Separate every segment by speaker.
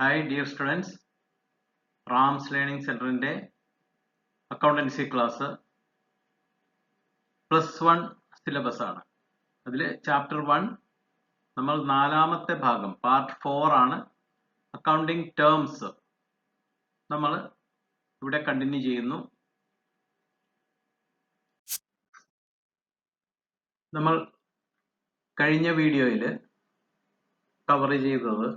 Speaker 1: Hi dear students, Ram's Learning Centerന്റെ accountancy class +1 syllabus ആണ്. അതിൽ ചാപ്റ്റർ 1 നമ്മൾ നാലാമത്തെ ഭാഗം പാർട്ട് 4 ആണ്. അക്കൗണ്ടിംഗ് ടേംസ് നമ്മൾ ഇവിടെ കണ്ടിന്യൂ ചെയ്യുന്നു. നമ്മൾ കഴിഞ്ഞ വീഡിയോയിൽ കവർ ചെയ്തത്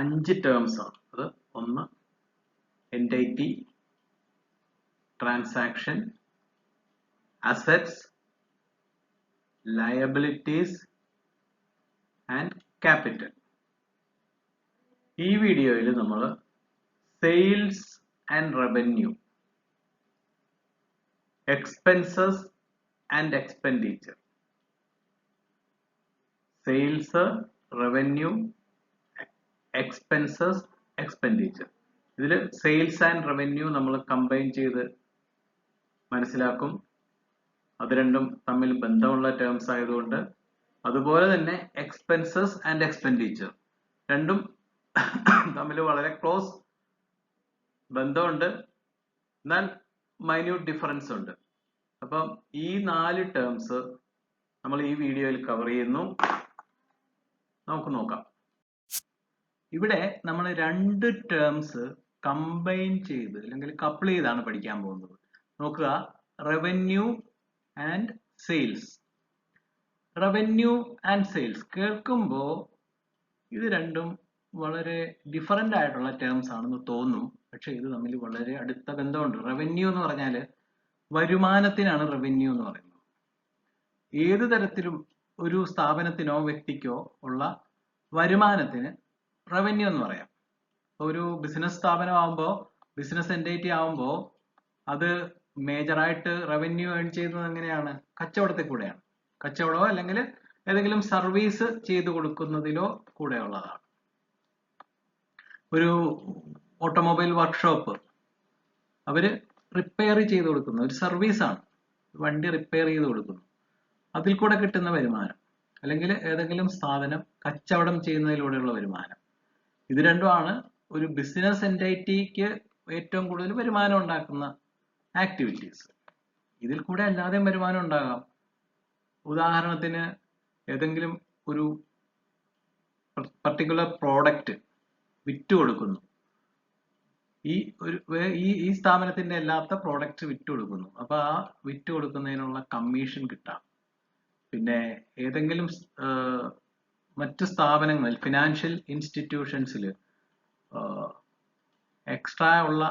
Speaker 1: 5 ടേംസ് ആണ്. അത് ഒന്ന് എൻറ്റൈറ്റി, transaction, assets, liabilities and capital. ഈ വീഡിയോയിൽ നമ്മൾ sales and revenue, expenses and expenditure, sales, revenue, expenses, expenditure. ഇതിൽ സെയിൽസ് ആൻഡ് റവന്യൂ നമ്മൾ കമ്പൈൻ ചെയ്ത് മനസ്സിലാക്കും. അത് രണ്ടും തമ്മിൽ ബന്ധമുള്ള ടേംസ് ആയതുകൊണ്ട്. അതുപോലെ തന്നെ എക്സ്പെൻസസ് ആൻഡ് എക്സ്പെൻഡിച്ചർ രണ്ടും തമ്മിൽ വളരെ ക്ലോസ് ബന്ധമുണ്ട്, എന്നാൽ മൈന്യൂട്ട് ഡിഫറൻസ് ഉണ്ട്. അപ്പം ഈ 4 ടേംസ് നമ്മൾ ഈ വീഡിയോയിൽ കവർ ചെയ്യുന്നു. നമുക്ക് നോക്കാം. ഇവിടെ നമ്മൾ 2 ടേംസ് കമ്പൈൻ ചെയ്ത് അല്ലെങ്കിൽ കപ്പിൾ ചെയ്താണ് പഠിക്കാൻ പോകുന്നത്. നോക്കുക, revenue and sales. Revenue and sales കേൾക്കുമ്പോൾ ഇത് രണ്ടും വളരെ ഡിഫറൻ്റ് ആയിട്ടുള്ള ടേംസ് ആണെന്ന് തോന്നും. പക്ഷെ ഇത് തമ്മിൽ വളരെ അടുത്ത ബന്ധമുണ്ട്. റവന്യൂ എന്ന് പറഞ്ഞാൽ വരുമാനത്തിനാണ് റവന്യൂ എന്ന് പറയുന്നത്. ഏത് തരത്തിലും ഒരു സ്ഥാപനത്തിനോ വ്യക്തിക്കോ ഉള്ള വരുമാനത്തിന് റവന്യൂ എന്ന് പറയാം. ഒരു ബിസിനസ് സ്ഥാപനമാകുമ്പോൾ, ബിസിനസ് എൻറ്റൈറ്റി ആകുമ്പോൾ അത് മേജറായിട്ട് റവന്യൂ ഏൺ ചെയ്യുന്നത് എങ്ങനെയാണ്? കച്ചവടത്തിൽ കൂടെയാണ്. കച്ചവടമോ അല്ലെങ്കിൽ ഏതെങ്കിലും സർവീസ് ചെയ്തു കൊടുക്കുന്നതിലോ കൂടെയുള്ളതാണ്. ഒരു ഓട്ടോമൊബൈൽ വർക്ക്ഷോപ്പ്, അവര് റിപ്പയർ ചെയ്ത് കൊടുക്കുന്ന ഒരു സർവീസാണ്. വണ്ടി റിപ്പയർ ചെയ്ത് കൊടുക്കുന്നു, അതിൽ കൂടെ കിട്ടുന്ന വരുമാനം. അല്ലെങ്കിൽ ഏതെങ്കിലും സ്ഥാപനം കച്ചവടം ചെയ്യുന്നതിലൂടെയുള്ള വരുമാനം. ഇത് രണ്ടുമാണ് ഒരു ബിസിനസ് എൻറ്റൈറ്റിക്ക് ഏറ്റവും കൂടുതൽ വരുമാനം ഉണ്ടാക്കുന്ന ആക്ടിവിറ്റീസ്. ഇതിൽ കൂടെ അല്ലാതെയും വരുമാനം ഉണ്ടാകാം. ഉദാഹരണത്തിന് ഏതെങ്കിലും ഒരു പർട്ടിക്കുലർ പ്രോഡക്റ്റ് വിറ്റ് കൊടുക്കുന്നു. ഈ സ്ഥാപനത്തിന്റെ അല്ലാത്ത പ്രോഡക്റ്റ് വിറ്റ് കൊടുക്കുന്നു. അപ്പൊ ആ വിറ്റ് കൊടുക്കുന്നതിനുള്ള കമ്മീഷൻ കിട്ടാം. പിന്നെ ഏതെങ്കിലും മറ്റ് സ്ഥാപനങ്ങളിൽ, ഫിനാൻഷ്യൽ ഇൻസ്റ്റിറ്റ്യൂഷൻസിൽ എക്സ്ട്രാ ഉള്ള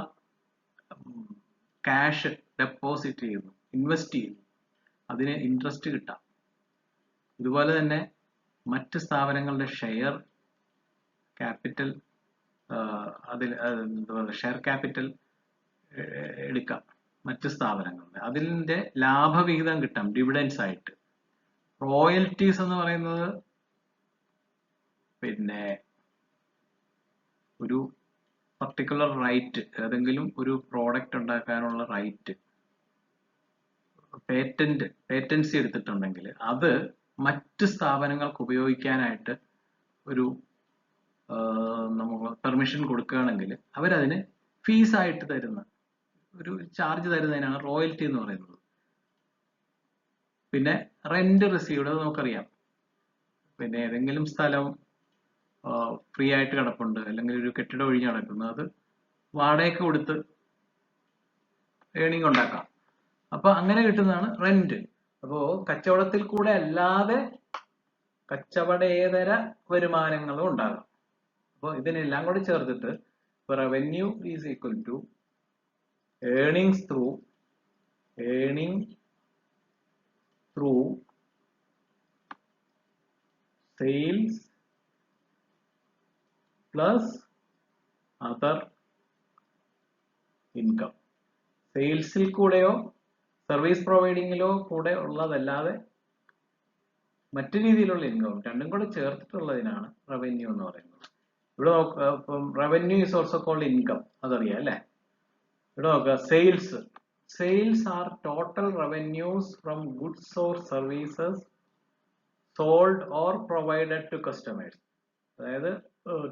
Speaker 1: ക്യാഷ് ഡെപ്പോസിറ്റ് ചെയ്യുന്നു, ഇൻവെസ്റ്റ് ചെയ്യുന്നു, അതിന് ഇൻട്രസ്റ്റ് കിട്ടാം. ഇതുപോലെ തന്നെ മറ്റ് സ്ഥാപനങ്ങളുടെ ഷെയർ ക്യാപിറ്റൽ, അതിൽ ഷെയർ ക്യാപിറ്റൽ എടുക്കാം മറ്റ് സ്ഥാപനങ്ങളുടെ, അതിൻ്റെ ലാഭവിഹിതം കിട്ടാം ഡിവിഡൻസ് ആയിട്ട്. റോയൽറ്റീസ് എന്ന് പറയുന്നത് പിന്നെ ഒരു പർട്ടിക്കുലർ റൈറ്റ്, ഏതെങ്കിലും ഒരു പ്രോഡക്റ്റ് ഉണ്ടാക്കാനുള്ള റൈറ്റ്, പേറ്റൻസി എടുത്തിട്ടുണ്ടെങ്കിൽ അത് മറ്റ് സ്ഥാപനങ്ങൾക്ക് ഉപയോഗിക്കാനായിട്ട് ഒരു നമുക്ക് പെർമിഷൻ കൊടുക്കുകയാണെങ്കിൽ അവരതിന് ഫീസായിട്ട് തരുന്ന ഒരു ചാർജ് തരുന്നതിനാണ് റോയൽറ്റി എന്ന് പറയുന്നത്. പിന്നെ റെന്റ് റിസീവ്ഡ്, അത് നമുക്കറിയാം. പിന്നെ ഏതെങ്കിലും സ്ഥലം ഫ്രീ ആയിട്ട് കിടപ്പുണ്ട്, അല്ലെങ്കിൽ ഒരു കെട്ടിടം ഒഴിഞ്ഞ് കിടക്കുന്നു, അത് വാടകയ്ക്ക് കൊടുത്ത് ഏണിംഗ് ഉണ്ടാക്കാം. അപ്പൊ അങ്ങനെ കിട്ടുന്നതാണ് റെന്റ്. അപ്പോ കച്ചവടത്തിൽ കൂടെ അല്ലാതെ കച്ചവടേതര വരുമാനങ്ങളും ഉണ്ടാകാം. അപ്പോൾ ഇതിനെല്ലാം കൂടി ചേർത്തിട്ട് revenue is equal to earning through sales plus other income. സെയിൽസിൽ കൂടെയോ സർവീസ് പ്രൊവൈഡിങ്ങിലോ കൂടെ ഉള്ളതല്ലാതെ മറ്റു രീതിയിലുള്ള ഇൻകം രണ്ടും കൂടെ ചേർത്തിട്ടുള്ളതിനാണ് റവന്യൂ എന്ന് പറയുന്നത്. ഇവിടെ നോക്കുക, revenue is also called income, അതറിയാം അല്ലേ? ഇവിടെ നോക്കുക, sales are total revenues from goods or services sold or provided to customers. അതായത്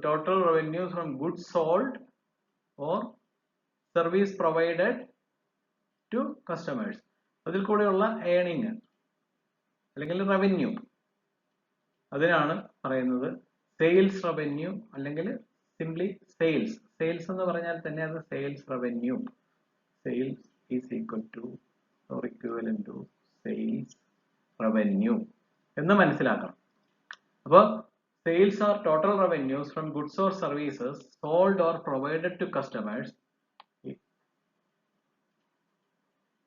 Speaker 1: total revenue from goods sold or service provided to customers. അതിൽ കൂടെയുള്ള ഏണിങ് അല്ലെങ്കിൽ റവന്യൂ, അതിനാണ് പറയുന്നത് സെയിൽസ് റവന്യൂ അല്ലെങ്കിൽ സിംപ്ലി സെയിൽസ്. സെയിൽസ് എന്ന് പറഞ്ഞാൽ തന്നെ അത് sales revenue. Sales is equal to or equivalent to sales revenue എന്ന് മനസ്സിലാക്കണം. അപ്പോൾ sales are total revenues from goods or services sold or provided to customers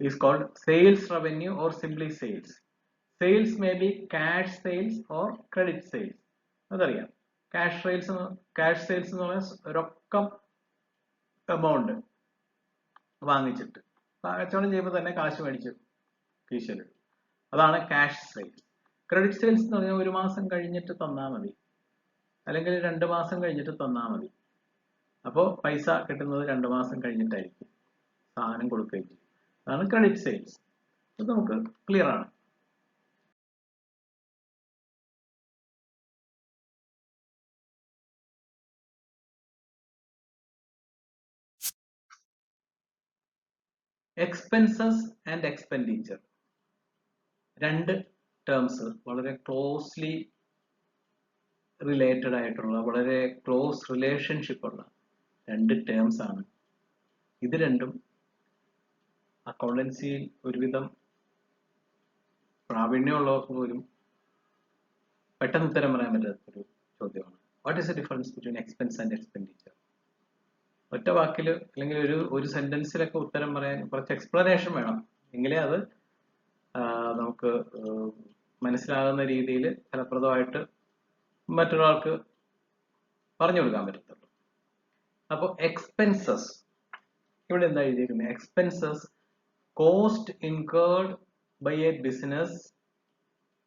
Speaker 1: is called sales revenue or simply sales. Sales may be cash sales or credit sales. അതറിയാം. cash sales എന്ന് പറഞ്ഞാൽ രൊക്കം amount വാങ്ങിച്ചിട്ട് കച്ചവടം ചെയ്യുമ്പോൾ തന്നെ കാശ് മേടിച്ച് കീശയിലിടും, അതാണ് cash sales. ക്രെഡിറ്റ് സെയിൽസ് എന്ന് പറഞ്ഞാൽ 1 മാസം കഴിഞ്ഞിട്ട് തന്നാൽ മതി, അല്ലെങ്കിൽ 2 മാസം കഴിഞ്ഞിട്ട് തന്നാൽ മതി. അപ്പോൾ പൈസ കിട്ടുന്നത് 2 മാസം കഴിഞ്ഞിട്ടായിരിക്കും സാധനം കൊടുക്കുകയും ചെയ്യും. അതാണ് ക്രെഡിറ്റ് സെയിൽസ്. ഇത് നമുക്ക് ക്ലിയർ ആണ്. എക്സ്പെൻസസ് ആൻഡ് എക്സ്പെൻഡിച്ചർ, രണ്ട് ടേംസ് വളരെ ക്ലോസ്ലി റിലേറ്റഡ് ആയിട്ടുള്ള, വളരെ ക്ലോസ് റിലേഷൻഷിപ്പ് ഉള്ള രണ്ട് ടേംസ് ആണ്. ഇത് രണ്ടും അക്കൗണ്ടൻസിയിൽ ഒരുവിധം പ്രാവീണ്യമുള്ളവർക്ക് പോലും പെട്ടെന്ന് ഉത്തരം പറയാൻ പറ്റാത്തൊരു ചോദ്യമാണ്. What is the difference between expense and expenditure? ഒറ്റ വാക്കിൽ അല്ലെങ്കിൽ ഒരു സെന്റൻസിലൊക്കെ ഉത്തരം പറയാൻ കുറച്ച് എക്സ്പ്ലനേഷൻ വേണം, എങ്കിലേ അത് നമുക്ക് മനസ്സിലാകുന്ന രീതിയിൽ ഫലപ്രദമായിട്ട് മറ്റൊരാൾക്ക് പറഞ്ഞു കൊടുക്കാൻ പറ്റത്തുള്ളൂ. അപ്പോൾ എക്സ്പെൻസസ്, ഇവിടെ എന്താ എഴുതിയിരിക്കുന്നത്? Expenses cost incurred by a business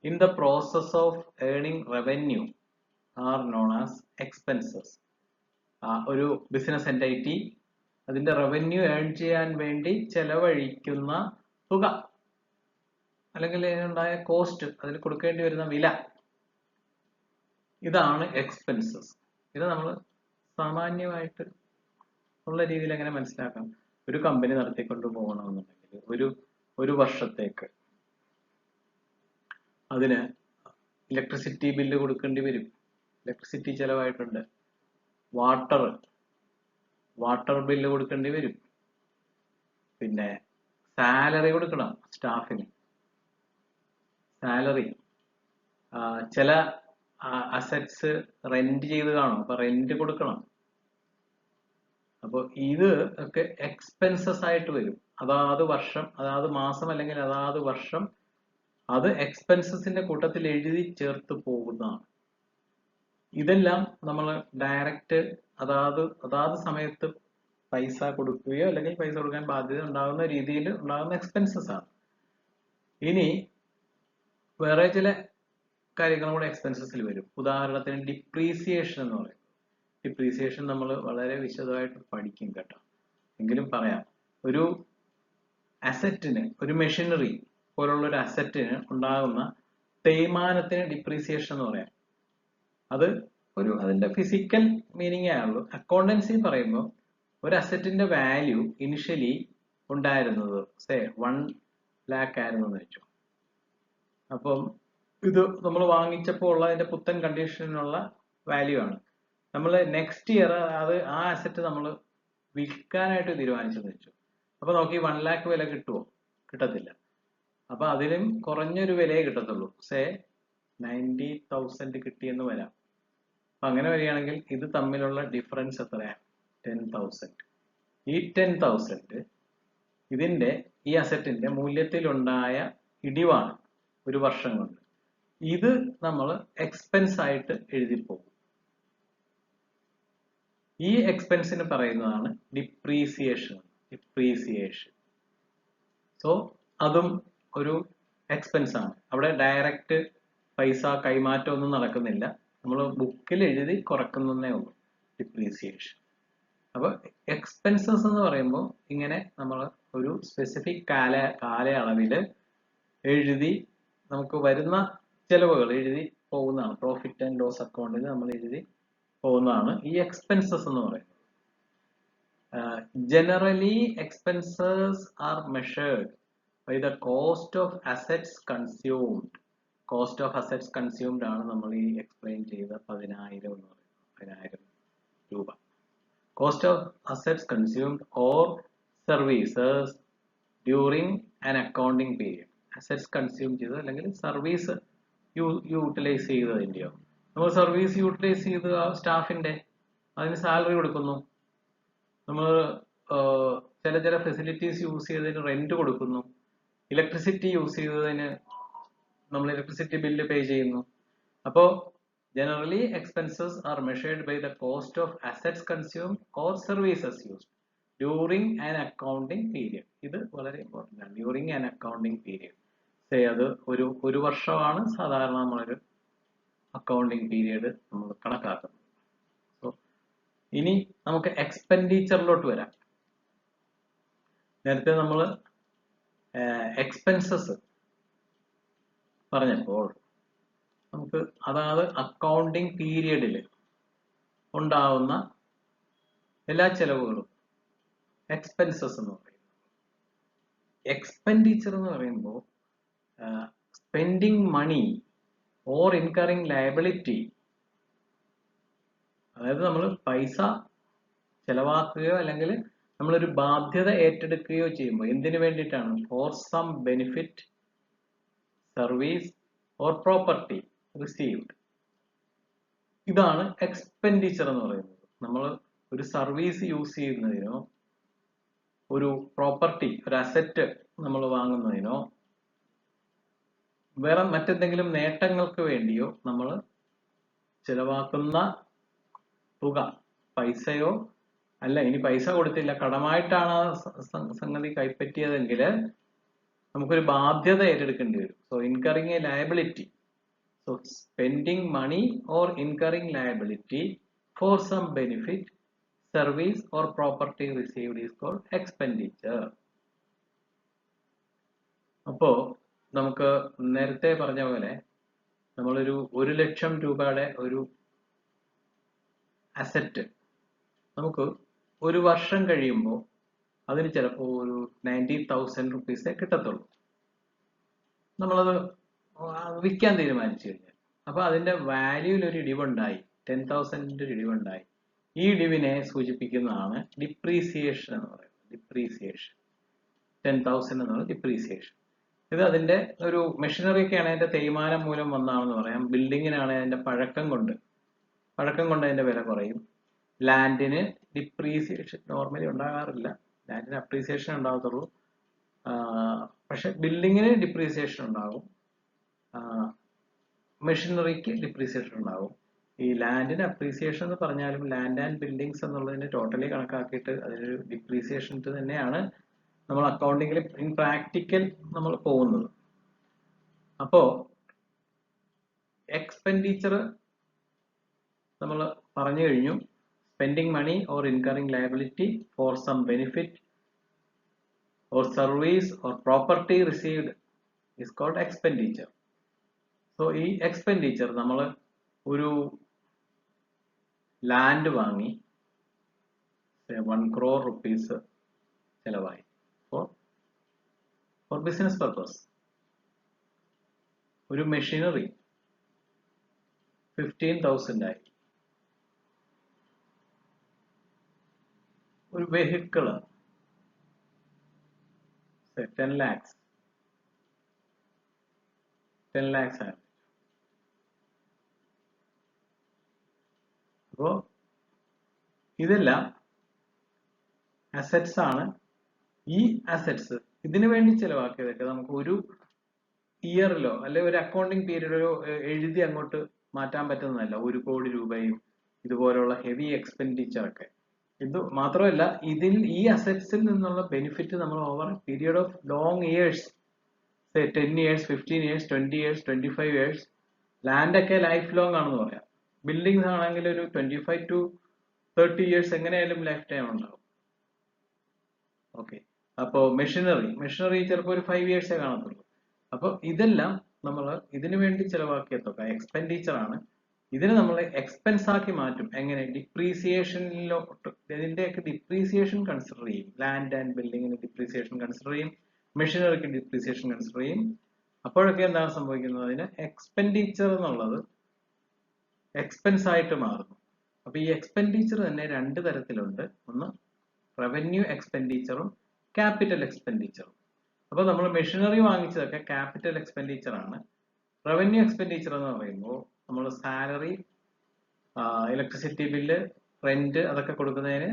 Speaker 1: in the process of earning revenue are known as expenses. ഒരു ബിസിനസ് എൻറ്റൈറ്റി അതിന്റെ റവന്യൂ ഏൺ ചെയ്യാൻ വേണ്ടി ചെലവഴിക്കുന്ന തുക അല്ലെങ്കിൽ ഉണ്ടായ കോസ്റ്റ്, അതിൽ കൊടുക്കേണ്ടി വരുന്ന വില, ഇതാണ് എക്സ്പെൻസസ്. ഇത് നമ്മൾ സാമാന്യമായിട്ട് ഉള്ള രീതിയിൽ എങ്ങനെ മനസ്സിലാക്കാം? ഒരു കമ്പനി നടത്തിക്കൊണ്ട് പോകണമെന്നുണ്ടെങ്കിൽ ഒരു വർഷത്തേക്ക് അതിന് ഇലക്ട്രിസിറ്റി ബില്ല് കൊടുക്കേണ്ടി വരും, ഇലക്ട്രിസിറ്റി ചെലവായിട്ടുണ്ട്. വാട്ടർ ബില്ല് കൊടുക്കേണ്ടി വരും. പിന്നെ സാലറി കൊടുക്കണം സ്റ്റാഫിന്, സാലറി. ചില അസറ്റ്സ് റെന്റ് ചെയ്ത് കാണും, അപ്പൊ റെന്റ് കൊടുക്കണം. അപ്പോൾ ഇത് ഒക്കെ എക്സ്പെൻസസ് ആയിട്ട് വരും. അതാത് വർഷം, അതാത് മാസം അല്ലെങ്കിൽ അതാത് വർഷം അത് എക്സ്പെൻസസിന്റെ കൂട്ടത്തിൽ എഴുതി ചേർത്ത് പോകുന്നതാണ്. ഇതെല്ലാം നമ്മൾ ഡയറക്റ്റ് അതാത് സമയത്ത് പൈസ കൊടുക്കുകയോ അല്ലെങ്കിൽ പൈസ കൊടുക്കാൻ ബാധ്യത ഉണ്ടാകുന്ന രീതിയിൽ ഉണ്ടാകുന്ന എക്സ്പെൻസസ് ആണ്. ഇനി വേറെ ചില കാര്യങ്ങളും കൂടെ എക്സ്പെൻസസിൽ വരും. ഉദാഹരണത്തിന് ഡിപ്രീസിയേഷൻ എന്ന് പറയും. ഡിപ്രീസിയേഷൻ നമ്മൾ വളരെ വിശദമായിട്ട് പഠിക്കും കേട്ടോ, എങ്കിലും പറയാം. ഒരു അസറ്റിന്, ഒരു മെഷീനറി പോലുള്ള ഒരു അസറ്റിന് ഉണ്ടാകുന്ന തേയ്മാനത്തിന് ഡിപ്രീസിയേഷൻ എന്ന് പറയാം. അത് അതിന്റെ ഫിസിക്കൽ മീനിങ്ങേ ആയുള്ളൂ. അക്കൗണ്ടൻസി പറയുമ്പോൾ ഒരു അസറ്റിന്റെ വാല്യൂ ഇനിഷ്യലി ഉണ്ടായിരുന്നത് 1 lakh ആയിരുന്നു എന്ന് വെച്ചു. അപ്പം ഇത് നമ്മൾ വാങ്ങിച്ചപ്പോൾ ഉള്ള അതിന്റെ പുത്തൻ കണ്ടീഷനുള്ള വാല്യൂ ആണ്. നമ്മൾ നെക്സ്റ്റ് ഇയർ ആ അസറ്റ് നമ്മൾ വിൽക്കാനായിട്ട് തീരുമാനിച്ചെന്ന് വെച്ചു. അപ്പൊ നോക്കി 1 lakh വില കിട്ടുമോ? കിട്ടത്തില്ല. അപ്പൊ അതിലും കുറഞ്ഞൊരു വിലയെ കിട്ടത്തുള്ളൂ. 90,000 കിട്ടിയെന്ന് വരാം. അപ്പൊ അങ്ങനെ വരികയാണെങ്കിൽ ഇത് തമ്മിലുള്ള ഡിഫറൻസ് എത്രയാ? 10,000. ഈ 10,000 ഇതിന്റെ ഈ അസറ്റിന്റെ മൂല്യത്തിലുണ്ടായ ഇടിവാണ് ഒരു വർഷം കൊണ്ട്. ഇത് നമ്മൾ എക്സ്പെൻസ് ആയിട്ട് എഴുതിപ്പോകും. ഈ എക്സ്പെൻസിന് പറയുന്നതാണ് ഡിപ്രീസിയേഷൻ. സോ അതും ഒരു എക്സ്പെൻസ് ആണ്. അവിടെ ഡയറക്റ്റ് പൈസ കൈമാറ്റം ഒന്നും നടക്കുന്നില്ല, നമ്മൾ ബുക്കിൽ എഴുതി കുറക്കുന്നേ ഉള്ളൂ ഡിപ്രീസിയേഷൻ. അപ്പൊ എക്സ്പെൻസസ് എന്ന് പറയുമ്പോൾ ഇങ്ങനെ നമ്മൾ ഒരു സ്പെസിഫിക് കാലയളവിൽ എഴുതി നമുക്ക് വരുന്ന ചെലവുകൾ എഴുതി പോകുന്നതാണ്. പ്രോഫിറ്റ് ആൻഡ് ലോസ് അക്കൗണ്ടിൽ നമ്മൾ എഴുതി പോകുന്നതാണ് ഈ എക്സ്പെൻസസ് എന്ന് പറയുന്നത്. Generally, expenses are measured by the cost of assets consumed. Cost of assets consumed ആണ് നമ്മൾ ഈ എക്സ്പ്ലെയിൻ ചെയ്ത 10,000 എന്ന് പറയുന്നത്. 10,000 രൂപ. Cost of assets consumed or services during an accounting period. Assets consume ചെയ്ത് അല്ലെങ്കിൽ സർവീസ് യൂട്ടിലൈസ് ചെയ്തതിൻ്റെയോ, നമ്മൾ സർവീസ് യൂട്ടിലൈസ് ചെയ്ത് ആ സ്റ്റാഫിന്റെ അതിന് സാലറി കൊടുക്കുന്നു, നമ്മൾ ചില ഫെസിലിറ്റീസ് യൂസ് ചെയ്തതിന് റെന്റ് കൊടുക്കുന്നു, ഇലക്ട്രിസിറ്റി യൂസ് ചെയ്തതിന് നമ്മൾ ഇലക്ട്രിസിറ്റി ബില്ല് പേ ചെയ്യുന്നു. അപ്പോൾ generally expenses are measured by the cost of assets consumed or services used during an accounting period. ഇത് വളരെ ഇമ്പോർട്ടൻ്റ് ആണ്. ഡ്യൂറിങ് ആൻ അക്കൗണ്ടിങ് പീരിയഡ്, അത് ഒരു വർഷമാണ് സാധാരണ നമ്മളൊരു അക്കൗണ്ടിങ് പീരിയഡ് നമ്മൾ കണക്കാക്കുന്നത്. സോ ഇനി നമുക്ക് എക്സ്പെൻഡിച്ചറിലോട്ട് വരാം. നേരത്തെ നമ്മൾ എക്സ്പെൻസസ് പറഞ്ഞപ്പോൾ നമുക്ക് അതായത് അക്കൗണ്ടിങ് പീരിയഡിൽ ഉണ്ടാവുന്ന എല്ലാ ചെലവുകളും എക്സ്പെൻസസ് എന്ന് പറയും. എക്സ്പെൻഡിച്ചർ എന്ന് പറയുമ്പോൾ spending money or incurring liability, അതായത് നമ്മൾ പൈസ ചെലവാക്കുകയോ അല്ലെങ്കിൽ നമ്മളൊരു ബാധ്യത ഏറ്റെടുക്കുകയോ ചെയ്യുമ്പോൾ എന്തിനു വേണ്ടിയിട്ടാണ്? For some benefit, service or property received. ഇതാണ് എക്സ്പെൻഡിച്ചർ എന്ന് പറയുന്നത്. നമ്മൾ ഒരു സർവീസ് യൂസ് ചെയ്യുന്നതിനോ ഒരു പ്രോപ്പർട്ടി, ഒരു അസറ്റ് നമ്മൾ വാങ്ങുന്നതിനോ വേറെ മറ്റെന്തെങ്കിലും നേട്ടങ്ങൾക്ക് വേണ്ടിയോ നമ്മൾ ചിലവാക്കുന്ന തുക, പൈസയോ അല്ല, ഇനി പൈസ കൊടുത്തില്ല, കടമായിട്ടാണ് സംഗതി കൈപ്പറ്റിയതെങ്കിൽ നമുക്കൊരു ബാധ്യത ഏറ്റെടുക്കേണ്ടി വരും. So incurring a liability. So spending money or incurring liability for some benefit, service or property received is called expenditure. അപ്പോ നമുക്ക് നേരത്തെ പറഞ്ഞ പോലെ നമ്മളൊരു 1,00,000 രൂപയുടെ ഒരു അസറ്റ് നമുക്ക് ഒരു വർഷം കഴിയുമ്പോൾ അതിന് ചിലപ്പോൾ ഒരു 90,000 റുപ്പീസേ കിട്ടത്തുള്ളൂ. നമ്മളത് വിൽക്കാൻ തീരുമാനിച്ചു കഴിഞ്ഞാൽ, അപ്പൊ അതിന്റെ വാല്യൂവിൽ ഒരു ഇടിവുണ്ടായി, 10,000 ഇടിവുണ്ടായി. ഈ ഇടിവിനെ സൂചിപ്പിക്കുന്നതാണ് ഡിപ്രീസിയേഷൻ എന്ന് പറയുന്നത്. ഡിപ്രീസിയേഷൻ 10,000 എന്നുള്ള ഡിപ്രീസിയേഷൻ. ഇത് അതിന്റെ ഒരു മെഷീനറി ഒക്കെ ആണ് അതിന്റെ തേയ്മാനം മൂലം വന്നാണെന്ന് പറയാം. ബിൽഡിങ്ങിനാണ് അതിന്റെ പഴക്കം കൊണ്ട് അതിന്റെ വില കുറയും. ലാൻഡിന് ഡിപ്രീസിയേഷൻ നോർമലി ഉണ്ടാകാറില്ല, ലാൻഡിന് അപ്രീസിയേഷൻ ഉണ്ടാകത്തുള്ളൂ. പക്ഷെ ബിൽഡിങ്ങിന് ഡിപ്രീസിയേഷൻ ഉണ്ടാകും, മെഷീനറിക്ക് ഡിപ്രീസിയേഷൻ ഉണ്ടാകും. ഈ ലാൻഡിന് അപ്രീസിയേഷൻ എന്ന് പറഞ്ഞാലും ലാൻഡ് ആൻഡ് ബിൽഡിങ്സ് എന്നുള്ളതിന് ടോട്ടലി കണക്കാക്കിയിട്ട് അതിനൊരു ഡിപ്രീസിയേഷൻ തന്നെയാണ് നമ്മൾ അക്കൗണ്ടിങ്ങിൽ ഇൻ പ്രാക്ടിക്കൽ നമ്മൾ പോകുന്നത്. അപ്പോ എക്സ്പെൻഡിച്ചർ നമ്മൾ പറഞ്ഞു കഴിഞ്ഞു. Spending money or incurring liability for some benefit or service or property received is called expenditure. So ഈ എക്സ്പെൻഡിച്ചർ നമ്മൾ ഒരു ലാൻഡ് വാങ്ങി 1 crore rupees ചെലവായി ഫോർ ബിസിനസ് പർപ്പസ്. ഒരു മെഷീനറി 15,000 ആയി. ഒരു വെഹിക്കിള് 10 lakhs ആണ്. അപ്പോ ഇതെല്ലാം അസറ്റ്സ് ആണ്. ഈ അസറ്റ്സ് ഇതിനു വേണ്ടി ചെലവാക്കിയതൊക്കെ നമുക്ക് ഒരു ഇയറിലോ അല്ലെ ഒരു അക്കൗണ്ടിങ് പീരീഡിലോ എഴുതി അങ്ങോട്ട് മാറ്റാൻ പറ്റുന്നതല്ല. 1 കോടി രൂപയും ഇതുപോലുള്ള ഹെവി എക്സ്പെൻഡിച്ചർ ഒക്കെ. ഇത് മാത്രമല്ല, ഈ അസറ്റ്സിൽ നിന്നുള്ള ബെനിഫിറ്റ് നമ്മൾ over period of long years, 10 years, 15 years, 20 years, 25 years, land ഒക്കെ ലൈഫ് ലോങ് ആണെന്ന് പറയാം. ബിൽഡിംഗ്സ് ആണെങ്കിൽ ഒരു 25 to 30 years എങ്ങനെയായാലും ലൈഫ് ടൈം ഉണ്ടാവും. ഓക്കെ, അപ്പോൾ മെഷീനറി ചിലപ്പോൾ ഒരു 5 years കാണത്തുള്ളൂ. അപ്പോൾ ഇതെല്ലാം നമ്മൾ ഇതിനു വേണ്ടി ചെലവാക്കിയ തുക എക്സ്പെൻഡിച്ചർ ആണ്. ഇതിനെ നമ്മൾ എക്സ്പെൻസ് ആക്കി മാറ്റും. എങ്ങനെ? ഡിപ്രീസിയേഷനിലോട്ട്. ഇതിന്റെയൊക്കെ ഡിപ്രീസിയേഷൻ കൺസിഡർ ചെയ്യും. ലാൻഡ് ആൻഡ് ബിൽഡിങ്ങിന് ഡിപ്രീസിയേഷൻ കൺസിഡർ ചെയ്യും, മെഷീനറിക്ക് ഡിപ്രീസിയേഷൻ കൺസിഡർ ചെയ്യും. അപ്പോഴൊക്കെ എന്താണ് സംഭവിക്കുന്നത്? അതിന് എക്സ്പെൻഡിച്ചർ എന്നുള്ളത് എക്സ്പെൻസ് ആയിട്ട് മാറുന്നു. അപ്പൊ ഈ എക്സ്പെൻഡിച്ചർ തന്നെ രണ്ട് തരത്തിലുണ്ട്. ഒന്ന് റവന്യൂ എക്സ്പെൻഡിച്ചറും ക്യാപിറ്റൽ എക്സ്പെൻഡിച്ചറും. അപ്പൊ നമ്മൾ മെഷീനറി വാങ്ങിച്ചതൊക്കെ ക്യാപിറ്റൽ എക്സ്പെൻഡിച്ചർ ആണ്. റവന്യൂ എക്സ്പെൻഡിച്ചർ എന്ന് പറയുമ്പോൾ നമ്മൾ സാലറി, ഇലക്ട്രിസിറ്റി ബില്ല്, റെന്റ് അതൊക്കെ കൊടുക്കുന്നതിന്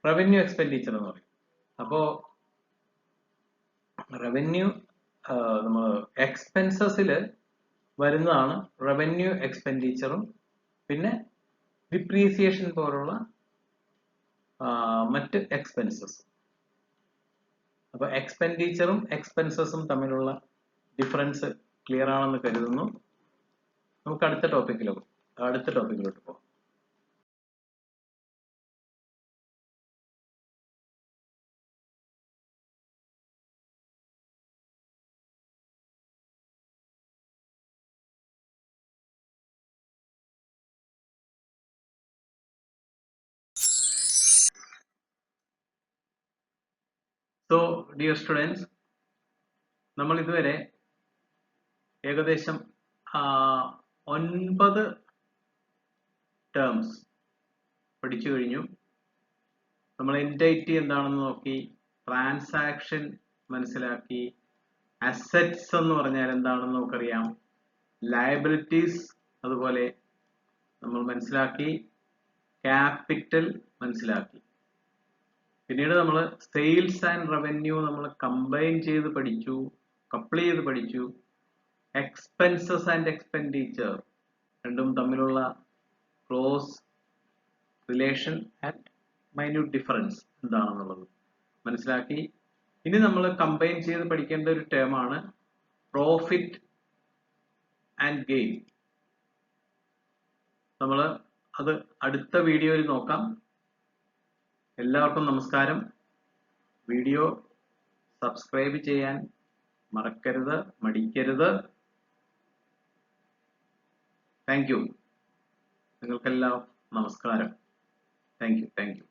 Speaker 1: റവന്യൂ എക്സ്പെൻഡിച്ചർ എന്ന് പറയും. അപ്പോ റവന്യൂ നമ്മൾ എക്സ്പെൻസസിൽ വരുന്നതാണ് റവന്യൂ എക്സ്പെൻഡിച്ചറും പിന്നെ ഡിപ്രീസിയേഷൻ പോലുള്ള മറ്റ് എക്സ്പെൻസസ്. അപ്പൊ എക്സ്പെൻഡിച്ചറും എക്സ്പെൻസസും തമ്മിലുള്ള ഡിഫറൻസ് ക്ലിയർ ആണെന്ന് കരുതുന്നു. നമുക്ക് അടുത്ത ടോപ്പിക്കിലോട്ട് പോകാം. സോ ഡിയർ സ്റ്റുഡൻസ്, നമ്മൾ ഇതുവരെ ഏകദേശം 9 ടേംസ് പഠിച്ചു കഴിഞ്ഞു. നമ്മൾ എൻറ്റൈറ്റി എന്താണെന്ന് നോക്കി, ട്രാൻസാക്ഷൻ മനസ്സിലാക്കി, അസറ്റ്സ് എന്ന് പറഞ്ഞാൽ എന്താണെന്ന് നമുക്കറിയാം, ലയബിലിറ്റീസ് അതുപോലെ നമ്മൾ മനസ്സിലാക്കി, ക്യാപിറ്റൽ മനസ്സിലാക്കി. പിന്നീട് നമ്മൾ സെയിൽസ് ആൻഡ് റവന്യൂ നമ്മൾ കമ്പൈൻ ചെയ്ത് പഠിച്ചു, കപ്പിൾ ചെയ്ത് പഠിച്ചു. എക്സ്പെൻസസ് ആൻഡ് എക്സ്പെൻഡിച്ചർ രണ്ടും തമ്മിലുള്ള close relation and minute difference എന്താണെന്നുള്ളത് മനസ്സിലാക്കി. ഇനി നമ്മൾ കമ്പൈൻ ചെയ്ത് പഠിക്കേണ്ട ഒരു ടേം ആണ് പ്രോഫിറ്റ് ആൻഡ് ഗെയിൻ. നമ്മൾ അത് അടുത്ത വീഡിയോയിൽ നോക്കാം. എല്ലാവർക്കും നമസ്കാരം. വീഡിയോ സബ്സ്ക്രൈബ് ചെയ്യാൻ മറക്കരുത്, മടിക്കരുത്. Thank you. നിങ്ങൾക്കെല്ലാം നമസ്കാരം. Thank you.